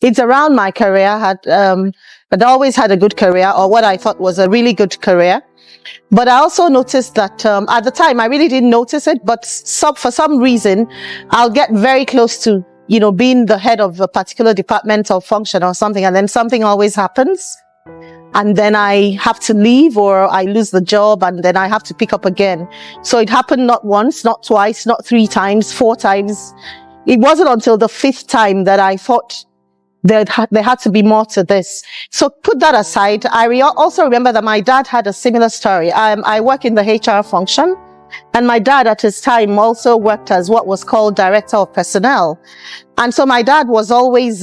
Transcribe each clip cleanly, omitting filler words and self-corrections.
It's around my career. I'd always had a good career, or what I thought was a really good career. But I also noticed that at the time, I really didn't notice it, but for some reason, I'll get very close to, being the head of a particular department or function or something, and then something always happens. And then I have to leave, or I lose the job, and then I have to pick up again. So it happened not once, not twice, not 3 times, 4 times. It wasn't until the 5th time that I thought there had to be more to this. So put that aside. I also remember that my dad had a similar story. I work in the HR function, and my dad at his time also worked as what was called director of personnel. And so my dad was always,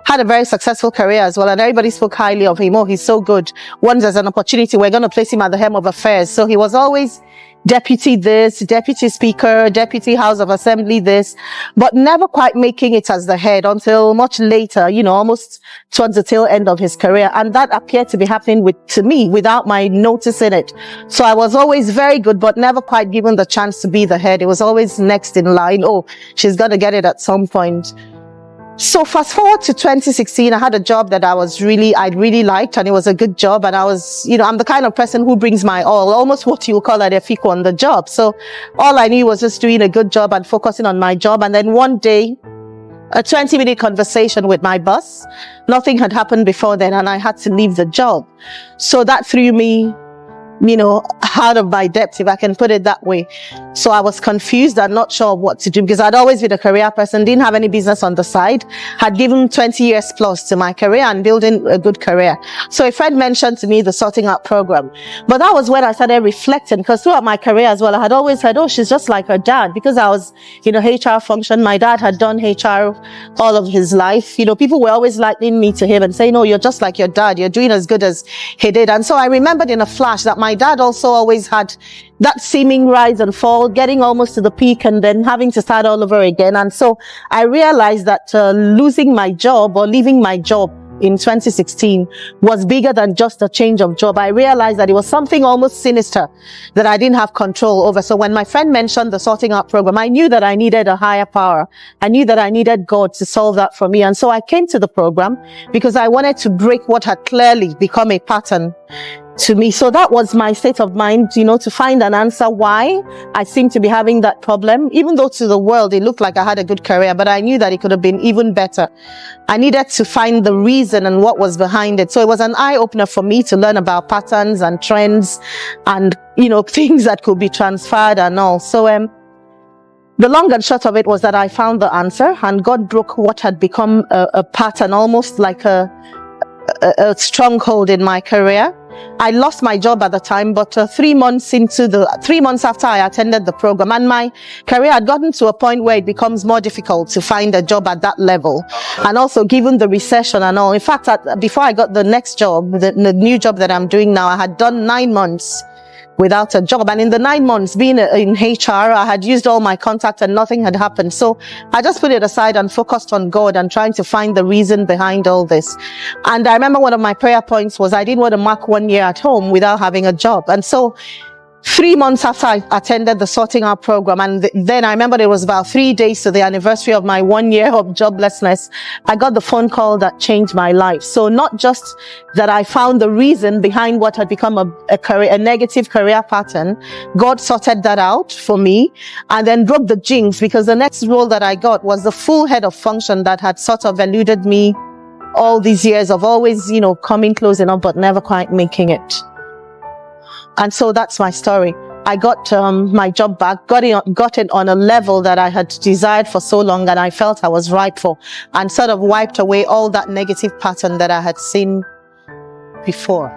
had a very successful career as well, and everybody spoke highly of him. Oh, he's so good. Once there's an opportunity, we're going to place him at the helm of affairs. So he was always deputy this, deputy speaker, deputy House of Assembly this, but never quite making it as the head until much later, almost towards the tail end of his career. And that appeared to be happening to me without my noticing it. So I was always very good, but never quite given the chance to be the head. It was always next in line. Oh, she's going to get it at some point. So fast forward to 2016, I had a job that I really liked, and it was a good job. And I was, I'm the kind of person who brings my all, almost what you would call an efiko on the job. So all I knew was just doing a good job and focusing on my job. And then one day, a 20-minute conversation with my boss. Nothing had happened before then, and I had to leave the job. So that threw me, out of my depth, if I can put it that way. So I was confused and not sure what to do, because I'd always been a career person, didn't have any business on the side, had given 20 years plus to my career and building a good career. So a friend mentioned to me the sorting out program. But that was when I started reflecting, because throughout my career as well, I had always heard, oh, she's just like her dad, because I was, HR function. My dad had done HR all of his life. People were always likening me to him and saying, oh, you're just like your dad. You're doing as good as he did. And so I remembered in a flash that my dad also always had that seeming rise and fall, getting almost to the peak and then having to start all over again. And so I realized that losing my job or leaving my job in 2016 was bigger than just a change of job. I realized that it was something almost sinister that I didn't have control over. So when my friend mentioned the sorting out program, I knew that I needed a higher power. I knew that I needed God to solve that for me. And so I came to the program because I wanted to break what had clearly become a pattern to me. So that was my state of mind, to find an answer why I seemed to be having that problem. Even though to the world it looked like I had a good career, but I knew that it could have been even better. I needed to find the reason and what was behind it. So it was an eye-opener for me to learn about patterns and trends and, things that could be transferred and all. So the long and short of it was that I found the answer, and God broke what had become a pattern, almost like a stronghold in my career. I lost my job at the time, but 3 months after I attended the program, and my career had gotten to a point where it becomes more difficult to find a job at that level. And also given the recession and all. In fact, before I got the next job, the new job that I'm doing now, I had done 9 months without a job. And in the 9 months being in HR, I had used all my contacts and nothing had happened. So I just put it aside and focused on God and trying to find the reason behind all this. And I remember one of my prayer points was I didn't want to mark 1 year at home without having a job. And so 3 months after I attended the sorting out program, and then I remember it was about 3 days to the anniversary of my 1 year of joblessness, I got the phone call that changed my life. So not just that I found the reason behind what had become a negative career pattern, God sorted that out for me and then broke the jinx, because the next role that I got was the full head of function that had sort of eluded me all these years of always, coming close enough but never quite making it. And so that's my story. I got my job back, got it on a level that I had desired for so long and I felt I was ripe for, and sort of wiped away all that negative pattern that I had seen before.